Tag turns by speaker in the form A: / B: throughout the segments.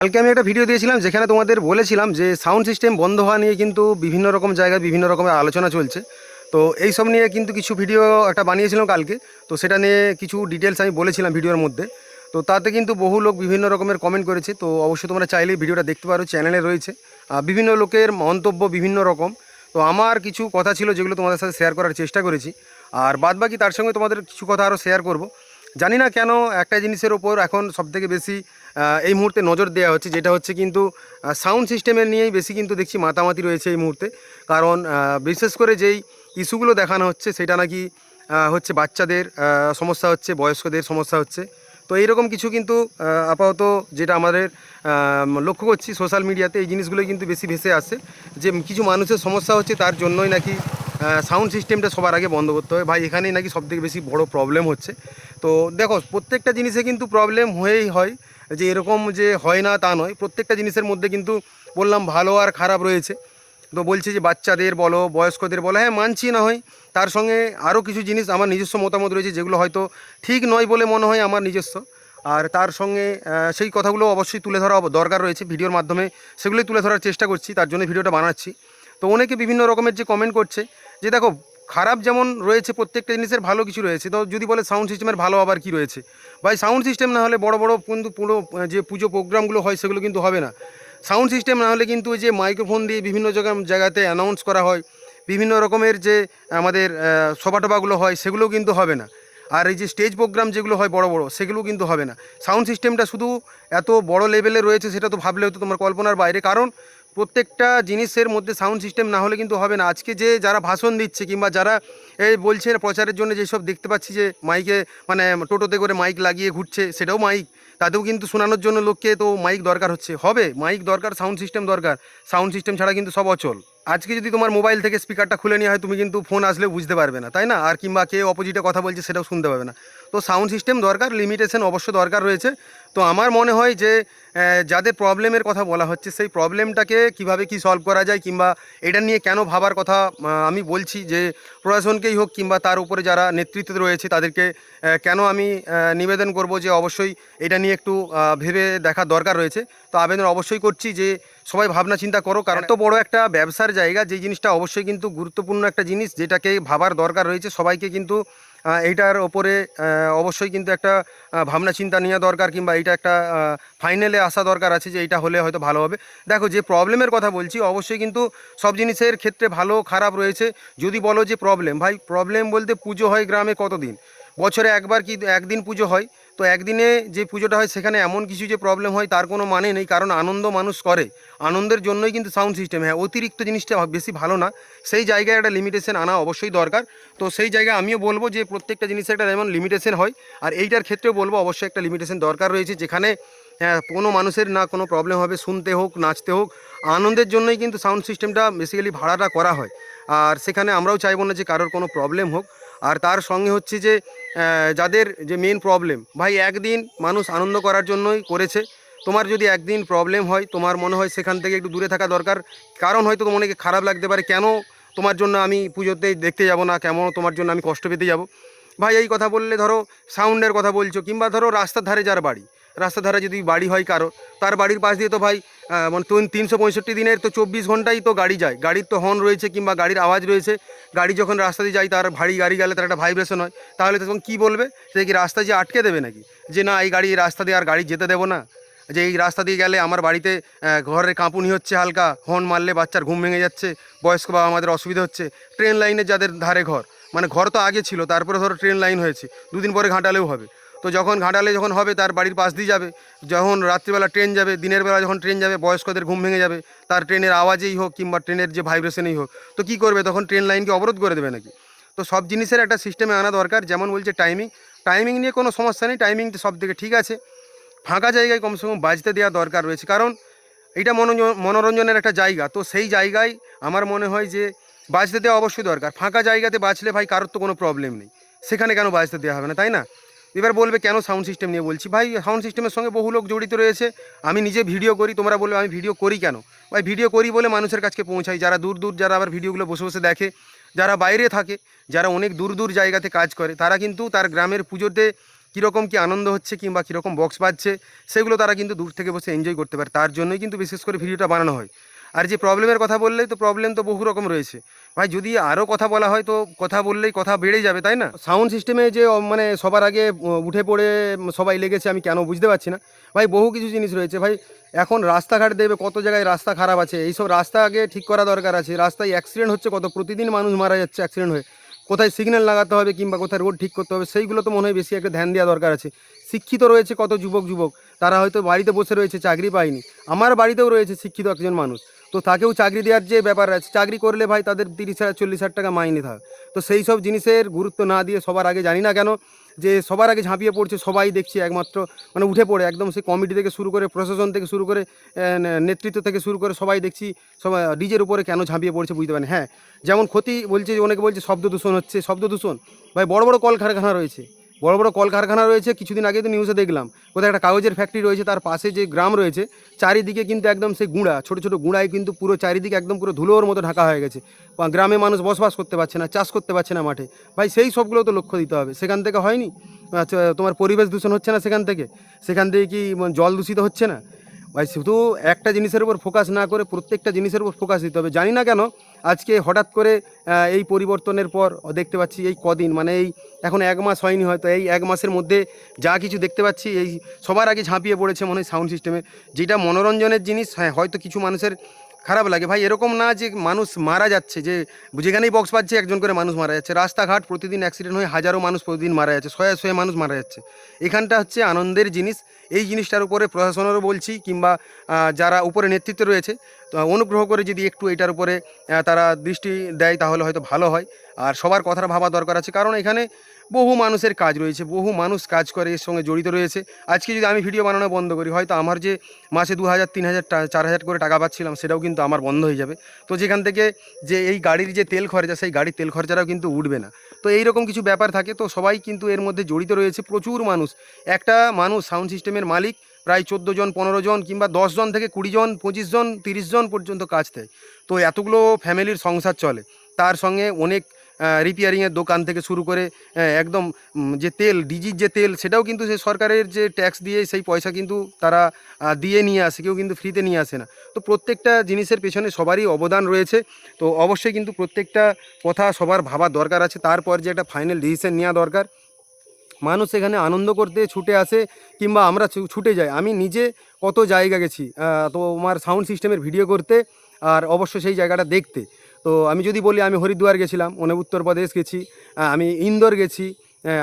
A: কালকে আমি একটা ভিডিও দিয়েছিলাম যেখানে তোমাদের বলেছিলাম যে সাউন্ড সিস্টেম বন্ধ হওয়া নিয়ে কিন্তু বিভিন্ন রকম জায়গায় বিভিন্ন রকমের আলোচনা চলছে। তো এই সব নিয়ে কিন্তু কিছু ভিডিও একটা বানিয়েছিলাম কালকে। তো সেটা নিয়ে কিছু ডিটেলস আমি বলেছিলাম ভিডিওর মধ্যে। তো তাতে কিন্তু বহু লোক বিভিন্ন রকমের কমেন্ট করেছে। তো অবশ্যই তোমরা চাইলেই ভিডিওটা দেখতে পারো, চ্যানেলে রয়েছে। বিভিন্ন লোকের মন্তব্য বিভিন্ন রকম। তো আমার কিছু কথা ছিল যেগুলো তোমাদের সাথে শেয়ার করার চেষ্টা করেছি। আর বাদবাকি তার সঙ্গে তোমাদের কিছু কথা আরও শেয়ার করব। জানি না কেন একটা জিনিসের ওপর এখন সবথেকে বেশি এই মুহূর্তে নজর দেওয়া হচ্ছে, যেটা হচ্ছে কিন্তু সাউন্ড সিস্টেমের নিয়েই বেশি কিন্তু দেখছি মাতামাতি রয়েছে এই মুহূর্তে। কারণ বিশেষ করে যেই ইস্যুগুলো দেখানো হচ্ছে সেটা নাকি হচ্ছে বাচ্চাদের সমস্যা হচ্ছে, বয়স্কদের সমস্যা হচ্ছে। তো এইরকম কিছু কিন্তু আপাতত যেটা আমাদের লক্ষ্য করছি সোশ্যাল মিডিয়াতে, এই জিনিসগুলোই কিন্তু বেশি ভেসে আসছে যে কিছু মানুষের সমস্যা হচ্ছে, তার জন্যই নাকি সাউন্ড সিস্টেমটা সবার আগে বন্ধ করতে হবে। ভাই এখানেই নাকি সবথেকে বেশি বড় প্রবলেম হচ্ছে। তো দেখো প্রত্যেকটা জিনিসে কিন্তু প্রবলেম হয়েই হয়, যে এরকম যে হয় না তা নয়। প্রত্যেকটা জিনিসের মধ্যে কিন্তু বললাম ভালো আর খারাপ রয়েছে। তো বলছে যে বাচ্চাদের বলো, বয়স্কদের বলো, হ্যাঁ মানছি না হয়। তার সঙ্গে আরও কিছু জিনিস আমার নিজস্ব মতামত রয়েছে যেগুলো হয়তো ঠিক নয় বলে মনে হয় আমার নিজস্ব। আর তার সঙ্গে সেই কথাগুলো অবশ্যই তুলে ধরা দরকার রয়েছে ভিডিওর মাধ্যমে, সেগুলোই তুলে ধরার চেষ্টা করছি, তার জন্য ভিডিওটা বানাচ্ছি। তো অনেকে বিভিন্ন রকমের যে কমেন্ট করছে যে দেখো খারাপ যেমন রয়েছে প্রত্যেকটা জিনিসের ভালো কিছু রয়েছে। তো যদি বলে সাউন্ড সিস্টেমের ভালো আবার কি রয়েছে, ভাই সাউন্ড সিস্টেম না হলে বড় বড় কিন্তু পুরো যে পুজো প্রোগ্রামগুলো হয় সেগুলো কিন্তু হবে না। সাউন্ড সিস্টেম না হলে কিন্তু ওই যে মাইক্রোফোন দিয়ে বিভিন্ন জায়গাতে অ্যানাউন্স করা হয়, বিভিন্ন রকমের যে আমাদের সভা-টভাগুলো হয় সেগুলোও কিন্তু হবে না। আর এই যে স্টেজ প্রোগ্রাম যেগুলো হয় বড় বড়, সেগুলো কিন্তু হবে না। সাউন্ড সিস্টেমটা শুধু এত বড় লেভেলে রয়েছে সেটা তো ভাবলে হয়তো তোমার কল্পনার বাইরে। কারণ প্রত্যেকটা জিনিসের মধ্যে সাউন্ড সিস্টেম না হলে কিন্তু হবে না। আজকে যে যারা ভাষণ দিচ্ছে কিংবা যারা এই বলছে প্রচারের জন্য যেসব দেখতে পাচ্ছি যে মাইকে মানে টোটোতে করে মাইক লাগিয়ে ঘুরছে, সেটাও মাইক। তাতেও কিন্তু শোনানোর জন্য লোককে তো মাইক দরকার হচ্ছে, হবে মাইক দরকার, সাউন্ড সিস্টেম দরকার। সাউন্ড সিস্টেম ছাড়া কিন্তু সব অচল। আজকে যদি তোমার মোবাইল থেকে স্পিকারটা খুলে নেওয়া হয়, তুমি কিন্তু ফোন আসলেও বুঝতে পারবে না, তাই না? আর কিংবা কে অপোজিটে কথা বলছে সেটাও শুনতে পাবে না। তো সাউন্ড সিস্টেম দরকার, লিমিটেশন অবশ্য দরকার রয়েছে। তো আমার মনে হয় যে যাদের প্রবলেমের কথা বলা হচ্ছে সেই প্রবলেমটাকে কিভাবে কি সলভ করা যায়, কিংবা এটা নিয়ে কেন ভাবার কথা আমি বলছি যে প্রশাসনকেই হোক কিংবা তার উপরে যারা নেতৃত্বে রয়েছে তাদেরকে কেন আমি নিবেদন করব যে অবশ্যই এটা নিয়ে একটু ভেবে দেখা দরকার রয়েছে। তো আবেদন অবশ্যই করছি যে সবাই ভাবনা চিন্তা করো, কারণ এত বড় একটা ব্যবসার জায়গা, যেই জিনিসটা অবশ্যই কিন্তু গুরুত্বপূর্ণ একটা জিনিস, যেটাকে ভাবার দরকার রয়েছে সবাইকে। কিন্তু এইটার ওপরে অবশ্যই কিন্তু একটা ভাবনা চিন্তা নেওয়া দরকার, কিংবা এইটা একটা ফাইনালে আসা দরকার আছে যে এইটা হলে হয়তো ভালো হবে। দেখো যে প্রবলেমের কথা বলছি, অবশ্যই কিন্তু সব জিনিসের ক্ষেত্রে ভালো খারাপ রয়েছে। যদি বলো যে প্রবলেম, ভাই প্রবলেম বলতে পুজো হয় গ্রামে কতদিন, বছরে একবার কি একদিন পুজো হয়। তো একদিনে যে পুজোটা হয় সেখানে এমন কিছু যে প্রবলেম হয় তার কোনো মানে নেই, কারণ আনন্দ মানুষ করে, আনন্দের জন্যই কিন্তু সাউন্ড সিস্টেম। হ্যাঁ অতিরিক্ত জিনিসটা বেশি ভালো না, সেই জায়গায় একটা লিমিটেশন আনা অবশ্যই দরকার। তো সেই জায়গায় আমিও বলবো যে প্রত্যেকটা জিনিসের একটা যেমন লিমিটেশন হয়, আর এইটার ক্ষেত্রেও বলবো অবশ্যই একটা লিমিটেশন দরকার রয়েছে, যেখানে কোনো মানুষের না কোনো প্রবলেম হবে, শুনতে হোক নাচতে হোক, আনন্দের জন্যই কিন্তু সাউন্ড সিস্টেমটা বেসিক্যালি ভাড়াটা করা হয়। আর সেখানে আমরাও চাইবো না যে কারোর কোনো প্রবলেম হোক। আর তার সঙ্গে হচ্ছে যে যাদের যে মেন প্রবলেম, ভাই একদিন মানুষ আনন্দ করার জন্যই করেছে। তোমার যদি একদিন প্রবলেম হয়, তোমার মনে হয় সেখান থেকে একটু দূরে থাকা দরকার। কারণ হয়তো তোমার অনেকে খারাপ লাগতে পারে, কেন তোমার জন্য আমি পুজোতে দেখতে যাব না, কেমন তোমার জন্য আমি কষ্ট পেতে যাব। ভাই এই কথা বললে ধরো সাউন্ডের কথা বলছো, কিংবা ধরো রাস্তার ধারে যার বাড়ি, রাস্তার ধারে যদি বাড়ি হয় কারো, তার বাড়ির পাশ দিয়ে তো ভাই মানে 365 দিনের তো 24 ঘন্টাই তো গাড়ি যায়, গাড়ির তো হর্ন রয়েছে কিংবা গাড়ির আওয়াজ রয়েছে। গাড়ি যখন রাস্তা দিয়ে যায়, তার ভারী গাড়ি গেলে তার একটা ভাইব্রেশন হয়। তাহলে তখন কী বলবে, সে কি রাস্তা যে আটকে দেবে নাকি, যে না এই গাড়ি রাস্তা দিয়ে আর গাড়ি যেতে দেবো না, যে এই রাস্তা দিয়ে গেলে আমার বাড়িতে ঘরের কাঁপুনি হচ্ছে, হালকা হর্ন মারলে বাচ্চার ঘুম ভেঙে যাচ্ছে, বয়স্ক বাবা আমাদের অসুবিধা হচ্ছে। ট্রেন লাইনে যাদের ধারে ঘর, মানে ঘর তো আগে ছিল, তারপরে ধরো ট্রেন লাইন হয়েছে, দুদিন পরে ঘাটালেও হবে। তো যখন ঘাটালে যখন হবে, তার বাড়ির পাশ দিয়ে যাবে, যখন রাত্রিবেলা ট্রেন যাবে, দিনের বেলা যখন ট্রেন যাবে, বয়স্কদের ঘুম ভেঙে যাবে, তার ট্রেনের আওয়াজেই হোক কিংবা ট্রেনের যে ভাইব্রেশনেই হোক। তো কী করবে তখন, ট্রেন লাইনকে অবরোধ করে দেবে নাকি? তো সব জিনিসের একটা সিস্টেমে আনা দরকার। যেমন বলছে টাইমিং, টাইমিং নিয়ে কোনো সমস্যা নেই, টাইমিংটা সব থেকে ঠিক আছে। ফাঁকা জায়গায় কমসে কম বাজতে দেওয়া দরকার রয়েছে, কারণ এইটা মনোরঞ্জনের একটা জায়গা। তো সেই জায়গায় আমার মনে হয় যে বাজতে দেওয়া অবশ্যই দরকার। ফাঁকা জায়গাতে বাজলে ভাই কারোর তো কোনো প্রবলেম নেই, সেখানে কেন বাজতে দেওয়া হবে না, তাই না? এবার বলবে কেন সাউন্ড সিস্টেম নিয়ে বলছি, ভাই সাউন্ড সিস্টেমের সঙ্গে বহু লোক জড়িত রয়েছে। আমি নিজে ভিডিও করি, তোমরা বলবে আমি ভিডিও করি কেন, ভাই ভিডিও করি বলে মানুষের কাছে পৌঁছাই, যারা দূর দূর, যারা আবার ভিডিওগুলো বসে বসে দেখে, যারা বাইরে থাকে, যারা অনেক দূর দূর জায়গাতে কাজ করে, তারা কিন্তু তার গ্রামের পুজোতে কীরকম কী আনন্দ হচ্ছে কিংবা কীরকম বক্স বাজছে সেগুলো তারা কিন্তু দূর থেকে বসে এনজয় করতে পারে, তার জন্যই কিন্তু বিশেষ করে ভিডিওটা বানানো হয়। আর যে প্রবলেমের কথা বললেই তো প্রবলেম তো বহু রকম রয়েছে ভাই, যদি আরও কথা বলা হয় তো কথা বললেই কথা বেড়ে যাবে, তাই না? সাউন্ড সিস্টেমে যে মানে সবার আগে উঠে পড়ে সবাই লেগেছে আমি কেন বুঝতে পারছি না ভাই। বহু কিছু জিনিস রয়েছে ভাই, এখন রাস্তাঘাট দেবে, কত জায়গায় রাস্তা খারাপ আছে, এইসব রাস্তা আগে ঠিক করা দরকার আছে। রাস্তায় অ্যাক্সিডেন্ট হচ্ছে কত, প্রতিদিন মানুষ মারা যাচ্ছে অ্যাক্সিডেন্ট হয়ে। কোথায় সিগন্যাল লাগাতে হবে কিংবা কোথায় রোড ঠিক করতে হবে সেইগুলো তো মনে হয় বেশি একটা ধ্যান দেওয়া দরকার আছে। শিক্ষিত রয়েছে কত যুবক, তারা হয়তো বাড়িতে বসে রয়েছে, চাকরি পায়নি। আমার বাড়িতেও রয়েছে শিক্ষিত একজন মানুষ, তো তাকেও চাকরি দেওয়ার যে ব্যাপার আছে, চাকরি করলে ভাই তাদের 30,000 40,000 টাকা মাইনে থাকে। তো সেই সব জিনিসের গুরুত্ব না দিয়ে সবার আগে, জানি না কেন যে সবার আগে ঝাঁপিয়ে পড়ছে, সবাই দেখছি একমাত্র মানে উঠে পড়ে একদম সেই কমিটি থেকে শুরু করে প্রশাসন থেকে শুরু করে নেতৃত্ব থেকে শুরু করে সবাই দেখছি সবাই ডিজের উপরে কেন ঝাঁপিয়ে পড়ছে বুঝতে পারেন। হ্যাঁ, যেমন ক্ষতি বলছে, অনেকে বলছে শব্দ দূষণ হচ্ছে, শব্দ দূষণ ভাই বড় বড় কলকারখানা রয়েছে, বড় বড় কলকারখানা রয়েছে। কিছুদিন আগে তো নিউজে দেখলাম কোথায় একটা কাগজের ফ্যাক্টরি রয়েছে, তার পাশে যে গ্রাম রয়েছে চারিদিকে কিন্তু একদম সেই গুঁড়া, ছোটো ছোটো গুঁড়ায় কিন্তু পুরো চারিদিকে একদম পুরো ধুলোর মতো ঢাকা হয়ে গেছে। গ্রামে মানুষ বসবাস করতে পারছে না, চাষ করতে পারছে না মাঠে। ভাই সেই সবগুলো তো লক্ষ্য দিতে হবে, সেখান থেকে হয়নি? আচ্ছা, তোমার পরিবেশ দূষণ হচ্ছে না সেখান থেকে কি জল দূষিত হচ্ছে না? ভাই শুধু একটা জিনিসের উপর ফোকাস না করে প্রত্যেকটা জিনিসের উপর ফোকাস দিতে হবে। জানি না কেন আজকে হঠাৎ করে এই পরিবর্তনের পর দেখতে পাচ্ছি এই কদিন মানে এই এখন 1 মাস হয়নি, হয়তো এই 1 মাসের মধ্যে যা কিছু দেখতে পাচ্ছি এই সবার আগে ঝাঁপিয়ে পড়েছে মনে হয় সাউন্ড সিস্টেমে। যেটা মনোরঞ্জনের জিনিস, হ্যাঁ হয়তো কিছু মানুষের খারাপ লাগে ভাই, এরকম না যে মানুষ মারা যাচ্ছে, যে যেখানেই বক্স বাজছে একজন করে মানুষ মারা যাচ্ছে। রাস্তাঘাট প্রতিদিন অ্যাক্সিডেন্ট হয়ে হাজারো মানুষ প্রতিদিন মারা যাচ্ছে, শয়ে শয়ে মানুষ মারা যাচ্ছে। এখানটা হচ্ছে আনন্দের জিনিস। এই জিনিসটার উপরে প্রশাসনেরও বলছি কিংবা যারা উপরে নেতৃত্বে রয়েছে, তো অনুগ্রহ করে যদি একটু এটার উপরে তারা দৃষ্টি দেয় তাহলে হয়তো ভালো হয়। আর সবার কথাটা ভাবা দরকার আছে, কারণ এখানে বহু মানুষের কাজ রয়েছে, বহু মানুষ কাজ করে এর সঙ্গে জড়িত রয়েছে। আজকে যদি আমি ভিডিও বানানো বন্ধ করি, হয়তো আমার যে মাসে 2,000 3,000 4,000 করে টাকা পাচ্ছিলাম সেটাও কিন্তু আমার বন্ধ হয়ে যাবে। তো যেখান থেকে যে এই গাড়ির যে তেল খরচা, সেই গাড়ির তেল খরচাটাও কিন্তু উঠবে না। তো এইরকম কিছু ব্যাপার থাকে, তো সবাই কিন্তু এর মধ্যে জড়িত রয়েছে, প্রচুর মানুষ। একটা মানুষ সাউন্ড সিস্টেমের মালিক প্রায় 14 জন 15 জন কিংবা 10 জন থেকে 20 জন 25 জন 30 জন পর্যন্ত কাজ দেয়। তো এতগুলো ফ্যামিলির সংসার চলে, তার সঙ্গে অনেক রিপেয়ারিংয়ের দোকান থেকে শুরু করে একদম যে তেল ডিজির যে তেল সেটাও কিন্তু সে সরকারের যে ট্যাক্স দিয়ে সেই পয়সা কিন্তু তারা দিয়ে নিয়ে আসে, কেউ কিন্তু ফ্রিতে নিয়ে আসে না। তো প্রত্যেকটা জিনিসের পেছনে সবারই অবদান রয়েছে। তো অবশ্যই কিন্তু প্রত্যেকটা কথা সবার ভাবার দরকার আছে, তারপর যে একটা ফাইনাল ডিসিশন নেওয়া দরকার। মানুষ এখানে আনন্দ করতে ছুটে আসে কিংবা আমরা ছুটে যাই। আমি নিজে কত জায়গা গেছি তো আমার সাউন্ড সিস্টেমের ভিডিও করতে, আর অবশ্য সেই জায়গাটা দেখতে। তো আমি যদি বলি, আমি হরিদ্বার গেছিলাম, মানে উত্তরপ্রদেশ গেছি, আমি ইন্দোর গেছি,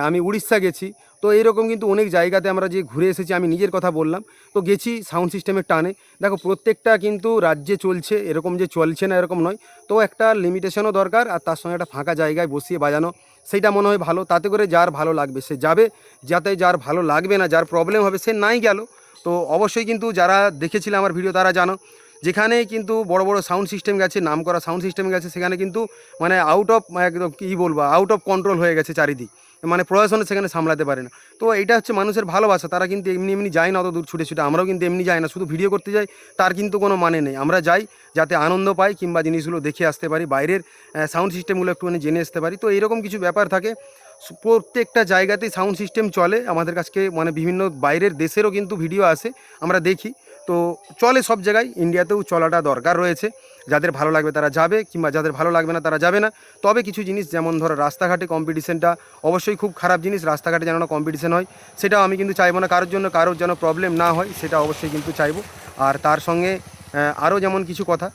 A: আমি উড়িষ্যা গেছি। তো এইরকম কিন্তু অনেক জায়গাতে আমরা যে ঘুরে এসেছি, আমি নিজের কথা বললাম। তো গেছি সাউন্ড সিস্টেমের টানে। দেখো প্রত্যেকটা কিন্তু রাজ্যে চলছে, এরকম যে চলছে না এরকম নয়। তো একটা লিমিটেশনও দরকার, আর তার সঙ্গে একটা ফাঁকা জায়গায় বসিয়ে বাজানো, সেইটা মনে হয় ভালো। তাতে করে যার ভালো লাগবে সে যাবে, যাতে যার ভালো লাগবে না, যার প্রবলেম হবে সে নাই গেল। তো অবশ্যই কিন্তু যারা দেখেছিল আমার ভিডিও তারা জানো, যেখানেই কিন্তু বড় বড় সাউন্ড সিস্টেম গেছে, নাম করা সাউন্ড সিস্টেম গেছে, সেখানে কিন্তু মানে আউট অফ একদম কী বলবো, আউট অফ কন্ট্রোল হয়ে গেছে চারিদিক, মানে প্রশাসনে সেখানে সামলাতে পারে না। তো এটা হচ্ছে মানুষের ভালোবাসা, তারা কিন্তু এমনি এমনি যায় না অত দূর ছুটে ছুটে। আমরাও কিন্তু এমনি যাই না, শুধু ভিডিও করতে যাই তার কিন্তু কোনো মানে নেই। আমরা যাই যাতে আনন্দ পাই কিংবা জিনিসগুলো দেখে আসতে পারি, বাইরের সাউন্ড সিস্টেমগুলো একটুখানি জেনে আসতে পারি। তো এইরকম কিছু ব্যাপার থাকে। প্রত্যেকটা জায়গাতেই সাউন্ড সিস্টেম চলে আমাদের কাছে, মানে বিভিন্ন বাইরের দেশেরও কিন্তু ভিডিও আসে, আমরা দেখি। তো চলে সব জায়গায়, ইন্ডিয়াতেও চলাটা দরকার রয়েছে। যাদের ভালো লাগবে তারা যাবে, কিংবা যাদের ভালো লাগবে না তারা যাবে না। তবে কিছু জিনিস, যেমন ধরো রাস্তাঘাটে কম্পিটিশনটা অবশ্যই খুব খারাপ জিনিস, রাস্তাঘাটে যেন না কম্পিটিশন হয় সেটাও আমি কিন্তু চাইবো না। কারোর জন্য কারোর যেন প্রবলেম না হয় সেটা অবশ্যই কিন্তু চাইবো। আর তার সঙ্গে আরও যেমন কিছু কথা,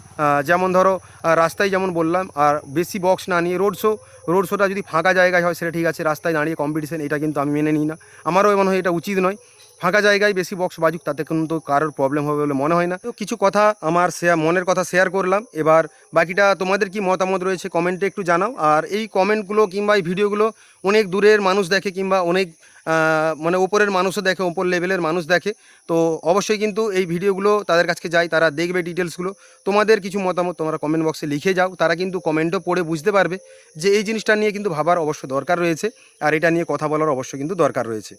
A: যেমন ধরো রাস্তায় যেমন বললাম, আর বেশি বক্স না নিয়ে রোড শোটা যদি ফাঁকা জায়গায় হয় সেটা ঠিক আছে, রাস্তায় দাঁড়িয়ে কম্পিটিশন এটা কিন্তু আমি মেনে নিই না, আমারও মনে হয় এটা উচিত নয়। ফাঁকা জায়গায় বেশি বক্স বাজুক, তাতে কিন্তু কারোর প্রবলেম হবে বলে মনে হয় না। তো কিছু কথা আমার মনের কথা শেয়ার করলাম। এবার বাকিটা তোমাদের কি মতামত রয়েছে কমেন্টে একটু জানাও। আর এই কমেন্টগুলো কিংবা এই ভিডিওগুলো অনেক দূরের মানুষ দেখে, কিংবা অনেক মানে ওপরের মানুষও দেখে, ওপর লেভেলের মানুষ দেখে। তো অবশ্যই কিন্তু এই ভিডিওগুলো তাদের কাছে যায়, তারা দেখবে ডিটেলসগুলো। তোমাদের কিছু মতামত তোমরা কমেন্ট বক্সে লিখে যাও, তারা কিন্তু কমেন্টও পড়ে বুঝতে পারবে যে এই জিনিসটা নিয়ে কিন্তু ভাবার অবশ্য দরকার রয়েছে, আর এটা নিয়ে কথা বলার অবশ্য কিন্তু দরকার রয়েছে।